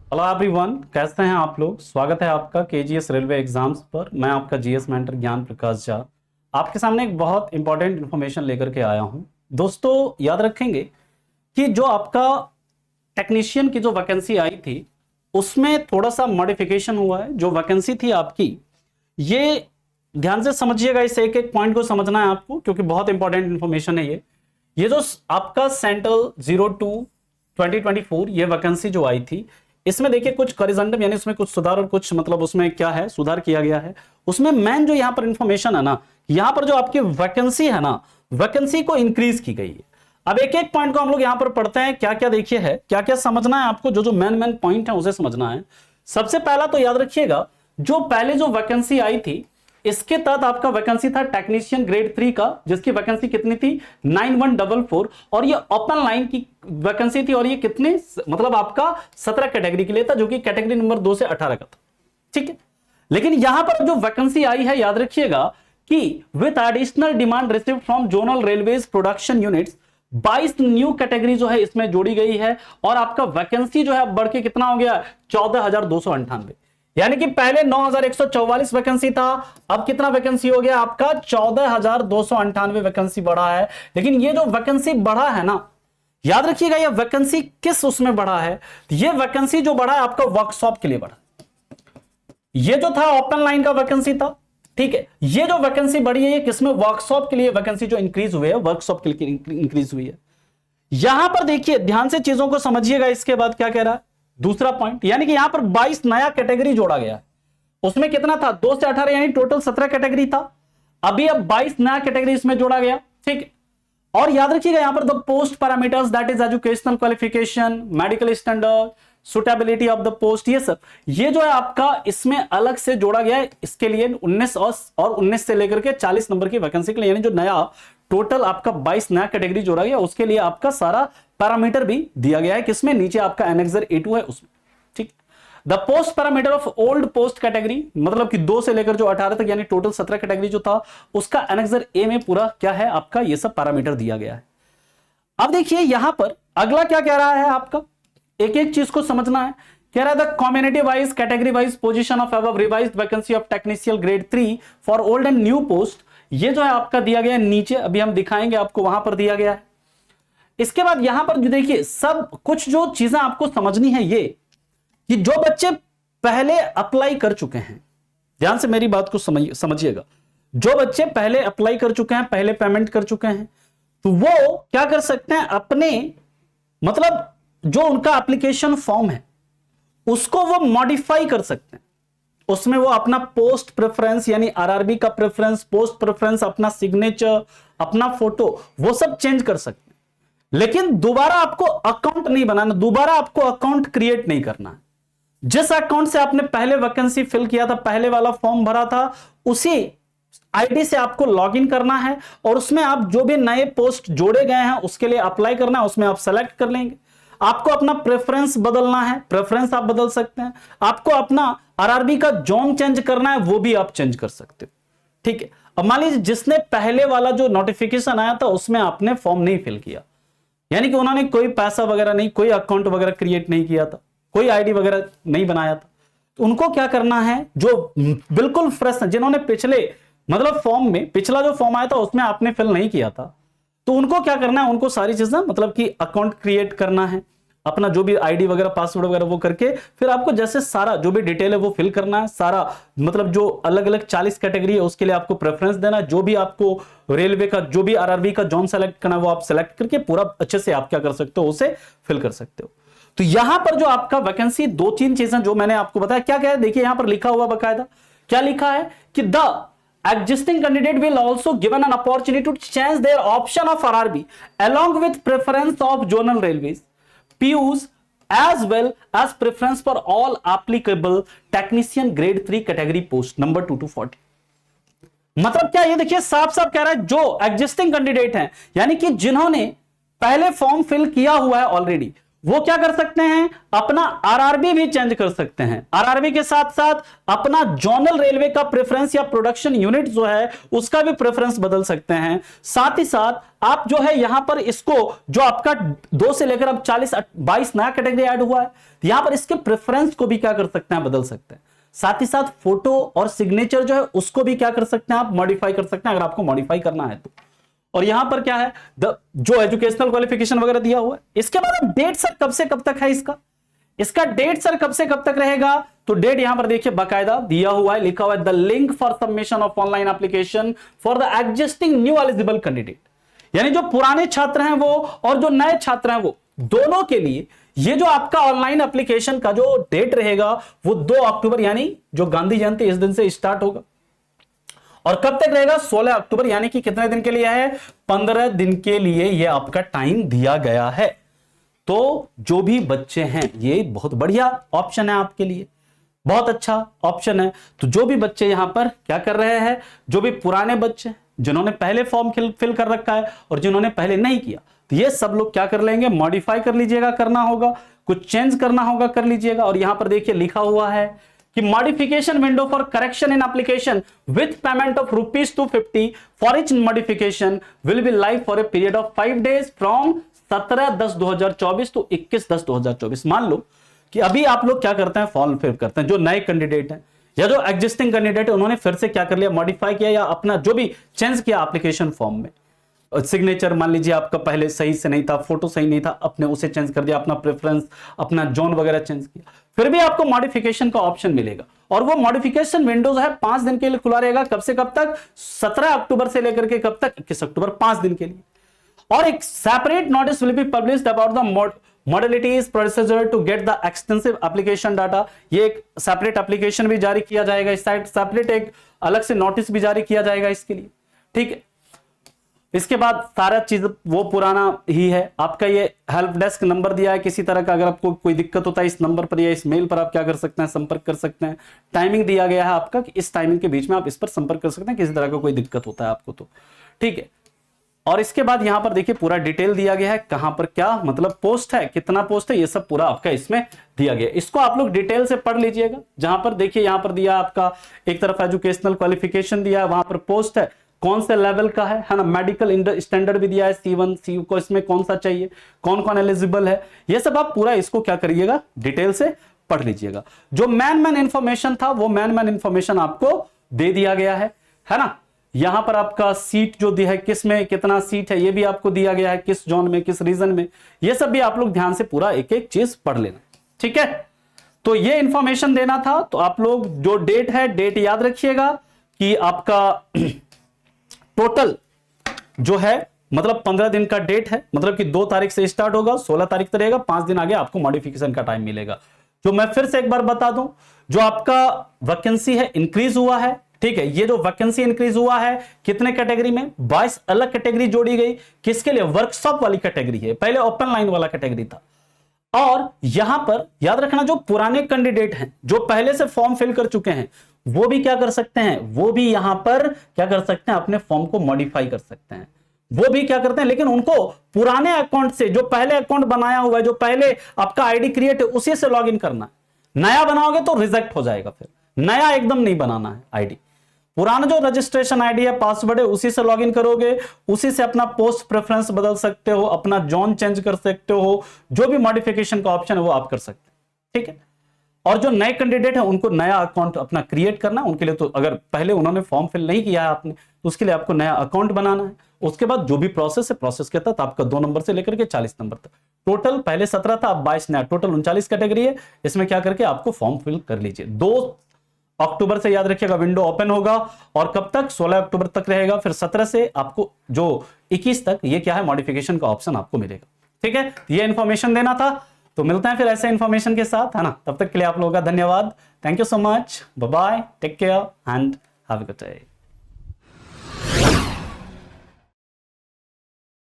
Hello everyone, कैसे हैं आप लोग। स्वागत है आपका केजीएस रेलवे एग्जाम्स पर। मैं आपका जीएस मेंटर ज्ञान प्रकाश झा आपके सामने एक बहुत इंपॉर्टेंट इंफॉर्मेशन लेकर के आया हूं। दोस्तों याद रखेंगे कि जो आपका टेक्नीशियन की जो वैकेंसी आई थी उसमें थोड़ा सा मॉडिफिकेशन हुआ है। जो वैकेंसी थी आपकी, ये ध्यान से समझिएगा, इस एक एक पॉइंट को समझना है आपको क्योंकि बहुत इंपॉर्टेंट इंफॉर्मेशन है ये जो आपका सेंट्रल 02/2024 ये वैकेंसी जो आई थी, इसमें देखिए कुछ करिजेंडम यानी उसमें कुछ सुधार और कुछ मतलब उसमें क्या है सुधार किया गया है। उसमें मेन जो यहां पर इंफॉर्मेशन है ना, यहां पर जो आपकी वैकेंसी है ना, वैकेंसी को इंक्रीज की गई है। अब एक एक पॉइंट को हम लोग यहां पर पढ़ते हैं, क्या क्या देखिए है, क्या क्या समझना है आपको, जो जो मेन पॉइंट है उसे समझना है। सबसे पहला तो याद रखिएगा, जो पहले जो वैकेंसी आई थी इसके तहत आपका वैकेंसी था टेक्नीशियन ग्रेड 3 का, जिसकी वैकेंसी कितनी थी 9144, और ये ओपन लाइन की वैकेंसी थी और ये कितने मतलब आपका 17 कैटेगरी के लिए था, जो कि कैटेगरी नंबर 2 से 18 का था। ठीक है, लेकिन यहां पर जो वैकेंसी आई है याद रखिएगा कि with additional demand received from zonal railways production units 22 new category जो है इसमें जोड़ी गई है और आपका वैकेंसी जो है अब बढ़ के कितना हो गया 14,298। यानी कि पहले 9,144 वैकेंसी था, अब कितना वैकेंसी हो गया आपका 14,298 वैकेंसी बढ़ा है। लेकिन ये जो वैकेंसी बढ़ा है ना, याद रखिएगा ये वैकेंसी किस उसमें बढ़ा है, ये वैकेंसी जो बढ़ा है आपका वर्कशॉप के लिए बढ़ा। ये जो था ओपन लाइन का वैकेंसी था, ठीक है, ये जो वैकेंसी बढ़ी है ये किसमें, वर्कशॉप के लिए वैकेंसी जो इंक्रीज हुई है, वर्कशॉप के लिए इंक्रीज हुई है। यहां पर देखिए ध्यान से चीजों को समझिएगा। इसके बाद क्या कह रहा है दूसरा पॉइंट, यानी कि यहां पर 22 नया कैटेगरी जोड़ा गया है। उसमें कितना था 2 से 18 यानी टोटल 17 कैटेगरी था, अभी अब 22 नया कैटेगरी इसमें जोड़ा गया। ठीक, और याद रखिएगा यहां पर the post parameters that is educational qualification, medical standard, suitability of the post, ये सब ये जो है आपका इसमें अलग से जोड़ा गया है। इसके लिए 19 और 19 से लेकर के 40 नंबर की वैकेंसी के लिए, यानी जो नया टोटल आपका 22 नया कैटेगरी जोड़ा गया उसके लिए आपका सारा पैरामीटर भी दिया गया है। किसमें, नीचे आपका एनेक्सर A2 है उसमें। ठीक, the post parameter of old post category, मतलब कि 2 से लेकर जो 18 तक यानी टोटल 17 कैटेगरी जो था उसका एनेक्सर A में पूरा क्या है आपका ये सब पैरामीटर दिया गया है। अब देखिए यहां पर अगला क्या कह रहा है आपका, एक एक चीज को समझना है। कह रहा है the community wise category wise position of above revised vacancy of technical grade 3 for old and new post, ये जो है आपका दिया गया है नीचे, अभी हम दिखाएंगे आपको, वहां पर दिया गया है। इसके बाद यहां पर जो देखिए सब कुछ जो चीजें आपको समझनी है ये कि जो बच्चे पहले अप्लाई कर चुके हैं, ध्यान से मेरी बात को समझिएगा, जो बच्चे पहले अप्लाई कर चुके हैं, पहले पेमेंट कर चुके हैं, तो वो क्या कर सकते हैं, अपने मतलब जो उनका एप्लीकेशन फॉर्म है उसको वो मॉडिफाई कर सकते हैं। उसमें वो अपना पोस्ट प्रेफरेंस यानी आरआरबी का प्रेफरेंस, पोस्ट प्रेफरेंस, अपना सिग्नेचर, अपना फोटो, वो सब चेंज कर सकते हैं। लेकिन दोबारा आपको अकाउंट नहीं बनाना, दोबारा आपको अकाउंट क्रिएट नहीं करना है। जिस अकाउंट से आपने पहले वैकेंसी फिल किया था, पहले वाला फॉर्म भरा था, उसी आईडी से आपको लॉगिन करना है और उसमें आप जो भी नए पोस्ट जोड़े गए हैं उसके लिए अप्लाई करना है, उसमें आप सेलेक्ट कर लेंगे। आपको अपना प्रेफरेंस बदलना है, प्रेफरेंस आप बदल सकते हैं। आपको अपना आरआरबी का जोन चेंज करना है, वो भी आप चेंज कर सकते हो। ठीक है, अब मान लीजिए जिसने पहले वाला जो नोटिफिकेशन आया था उसमें आपने फॉर्म नहीं फिल किया, यानी कि उन्होंने कोई पैसा वगैरह नहीं, कोई अकाउंट वगैरह क्रिएट नहीं किया था, कोई आईडी वगैरह नहीं बनाया था, तो उनको क्या करना है, जो बिल्कुल फ्रेश है, जिन्होंने पिछले मतलब फॉर्म में पिछला जो फॉर्म आया था उसमें आपने फिल नहीं किया था, तो उनको क्या करना है, उनको सारी चीजें मतलब कि अकाउंट क्रिएट करना है, अपना जो भी आईडी वगैरह पासवर्ड वगैरह वो करके फिर आपको जैसे सारा जो भी डिटेल है वो फिल करना है। सारा मतलब जो अलग अलग 40 कैटेगरी है उसके लिए आपको प्रेफरेंस देना है। जो भी आपको रेलवे का जो भी आरआरबी का जोन सेलेक्ट करना है वो आप सेलेक्ट करके पूरा अच्छे से आप क्या कर सकते हो, उसे फिल कर सकते हो। तो यहां पर जो आपका वैकेंसी 2-3 चीजें जो मैंने आपको बताया, क्या क्या है देखिए यहां पर लिखा हुआ बकायदा, क्या लिखा है कि the existing candidate will also given an opportunity to change their option of RRB along with preference of zonal railways, PUs as well as preference for all applicable technician grade 3 category post number 2 to 40। मतलब क्या, ये देखिए साफ साफ कह रहा है जो एग्जिस्टिंग कैंडिडेट हैं, यानी कि जिन्होंने पहले फॉर्म फिल किया हुआ है ऑलरेडी, वो क्या कर सकते हैं, अपना आरआरबी भी चेंज कर सकते हैं। आरआरबी के साथ साथ अपना जोनल रेलवे का प्रेफरेंस या प्रोडक्शन यूनिट जो है उसका भी प्रेफरेंस बदल सकते हैं। साथ ही साथ आप जो है यहां पर इसको, जो आपका 2 से लेकर अब 22 नया कैटेगरी ऐड हुआ है, यहां पर इसके प्रेफरेंस को भी क्या कर सकते हैं, बदल सकते हैं। साथ ही साथ फोटो और सिग्नेचर जो है उसको भी क्या कर सकते हैं, आप मॉडिफाई कर सकते हैं अगर आपको मॉडिफाई करना है तो। और यहां पर क्या है, जो एजुकेशनल क्वालिफिकेशन वगैरह दिया हुआ है। इसके बाद डेट सर कब से कब तक है इसका डेट सर कब से कब तक रहेगा, तो डेट यहां पर देखिए बाकायदा दिया हुआ है, लिखा हुआ है the link for submission of online application for the existing new eligible candidate. यानी जो पुराने छात्र हैं वो और जो नए छात्र हैं वो दोनों के लिए ये जो आपका ऑनलाइन एप्लीकेशन का जो डेट रहेगा वो 2 अक्टूबर यानी जो गांधी जयंती इस दिन से स्टार्ट होगा और कब तक रहेगा, 16 अक्टूबर, यानी कि कितने दिन के लिए है, 15 दिन के लिए ये आपका टाइम दिया गया है। तो जो भी बच्चे हैं, ये बहुत बढ़िया ऑप्शन है आपके लिए, बहुत अच्छा ऑप्शन है। तो जो भी बच्चे यहां पर क्या कर रहे हैं, जो भी पुराने बच्चे जिन्होंने पहले फॉर्म फिल कर रखा है और जिन्होंने पहले नहीं किया, तो ये सब लोग क्या कर लेंगे, मॉडिफाई कर लीजिएगा, करना होगा कुछ चेंज करना होगा, कर लीजिएगा। और यहां पर देखिए लिखा हुआ है कि modification window for correction in application with payment of ₹250 for each modification will be live for a period of 5 days from 17/10/2024 to 21/10/2024। मान लो कि अभी आप लोग क्या करते हैं, फॉर्म फिल करते हैं, जो नए कैंडिडेट हैं या जो एग्जिस्टिंग कैंडिडेट है उन्होंने फिर से क्या कर लिया, मॉडिफाई किया या अपना जो भी चेंज किया एप्लीकेशन फॉर्म में, सिग्नेचर मान लीजिए आपका पहले सही से नहीं था, फोटो सही नहीं था, अपने उसे चेंज कर दिया, अपना प्रेफरेंस, अपना जोन वगैरह चेंज किया, फिर भी आपको मॉडिफिकेशन का ऑप्शन मिलेगा। और वो मॉडिफिकेशन विंडोज है 5 दिन के लिए खुला रहेगा, कब से कब तक, 17 अक्टूबर से लेकर के कब तक, 21 अक्टूबर, 5 दिन के लिए। और एक separate notice will be published about the modalities procedure to get the extensive application data। ये एक सेपरेट एप्लीकेशन भी जारी किया जाएगा, इस साइड सेपरेट एक अलग से नोटिस भी जारी किया जाएगा इसके लिए, ठीक है। इसके बाद सारा चीज वो पुराना ही है। आपका ये हेल्प डेस्क नंबर दिया है, किसी तरह का अगर आपको कोई दिक्कत होता है इस नंबर पर या इस मेल पर आप क्या कर सकते हैं, संपर्क कर सकते हैं। टाइमिंग दिया गया है आपका कि इस टाइमिंग के बीच में आप इस पर संपर्क कर सकते हैं, किसी तरह का कोई दिक्कत होता है आपको तो, ठीक है। और इसके बाद यहां पर देखिए पूरा डिटेल दिया गया है, कहां पर क्या मतलब पोस्ट है, कितना पोस्ट है, ये सब पूरा आपका इसमें दिया गया है। इसको आप लोग डिटेल से पढ़ लीजिएगा। जहां पर देखिए यहां पर दिया आपका एक तरफ एजुकेशनल क्वालिफिकेशन दिया है, वहां पर पोस्ट है कौन से लेवल का है ना, मेडिकल स्टैंडर्ड भी दिया है C1 C को, इसमें कौन सा चाहिए, कौन कौन एलिजिबल है, ये सब आप पूरा इसको क्या करिएगा, डिटेल से पढ़ लीजिएगा। जो मैन इंफॉर्मेशन था वो मैन इंफॉर्मेशन आपको दे दिया गया है ना। यहां पर आपका सीट जो दी है, किस में कितना सीट है ये भी आपको दिया गया है, किस जोन में किस रीजन में, ये सब भी आप लोग ध्यान से पूरा एक एक चीज पढ़ लेना, ठीक है। तो ये इंफॉर्मेशन देना था। तो आप लोग जो डेट है, डेट याद रखिएगा कि आपका टोटल जो है मतलब 15 दिन का डेट है, मतलब कि 2 तारीख से स्टार्ट होगा, 16 तारीख तक रहेगा, 5 दिन आगे आपको मॉडिफिकेशन का टाइम मिलेगा। जो मैं फिर से एक बार बता दूं, जो आपका वैकेंसी है इंक्रीज हुआ है, ठीक है। ये जो वैकेंसी इंक्रीज हुआ है कितने कैटेगरी में, 22 अलग कैटेगरी जोड़ी गई, किसके लिए, वर्कशॉप वाली कैटेगरी है, पहले ओपन लाइन वाला कैटेगरी था। और यहां पर याद रखना जो पुराने कैंडिडेट हैं, जो पहले से फॉर्म फिल कर चुके हैं, वो भी क्या कर सकते हैं, वो भी यहां पर क्या कर सकते हैं, अपने फॉर्म को मॉडिफाई कर सकते हैं, वो भी क्या करते हैं, लेकिन उनको पुराने अकाउंट से, जो पहले अकाउंट बनाया हुआ है, जो पहले आपका आईडी क्रिएट है उसी से लॉग इन करना है। नया बनाओगे तो रिजेक्ट हो जाएगा, फिर नया एकदम नहीं बनाना है आईडी। पुराना जो रजिस्ट्रेशन आईडी है, पासवर्ड है, उसी से लॉगिन करोगे, उसी से अपना पोस्ट प्रेफरेंस बदल सकते हो, अपना जोन चेंज कर सकते हो, जो भी मॉडिफिकेशन का ऑप्शन है वो आप कर सकते हैं, ठीक है। और जो नए कैंडिडेट है उनको नया अकाउंट अपना क्रिएट करना है, उनके लिए तो अगर पहले उन्होंने फॉर्म फिल नहीं किया है आपने, तो उसके लिए आपको नया अकाउंट बनाना है। उसके बाद जो भी प्रोसेस है, प्रोसेस के तहत आपका 2 नंबर से लेकर के 40 नंबर तक, टोटल पहले 17 था, अब 22 नया, टोटल 39 कैटेगरी है। इसमें क्या करके आपको फॉर्म फिल कर लीजिए। 2 अक्टूबर से याद रखिएगा विंडो ओपन होगा, और कब तक, 16 अक्टूबर तक रहेगा। फिर 17 से आपको जो 21 तक ये क्या है, मॉडिफिकेशन का ऑप्शन आपको मिलेगा, ठीक है। ये इंफॉर्मेशन देना था। तो मिलते हैं फिर ऐसे इंफॉर्मेशन के साथ, है ना। तब तक के लिए आप लोगों का धन्यवाद। Thank you so much, bye bye, take care and have a good day.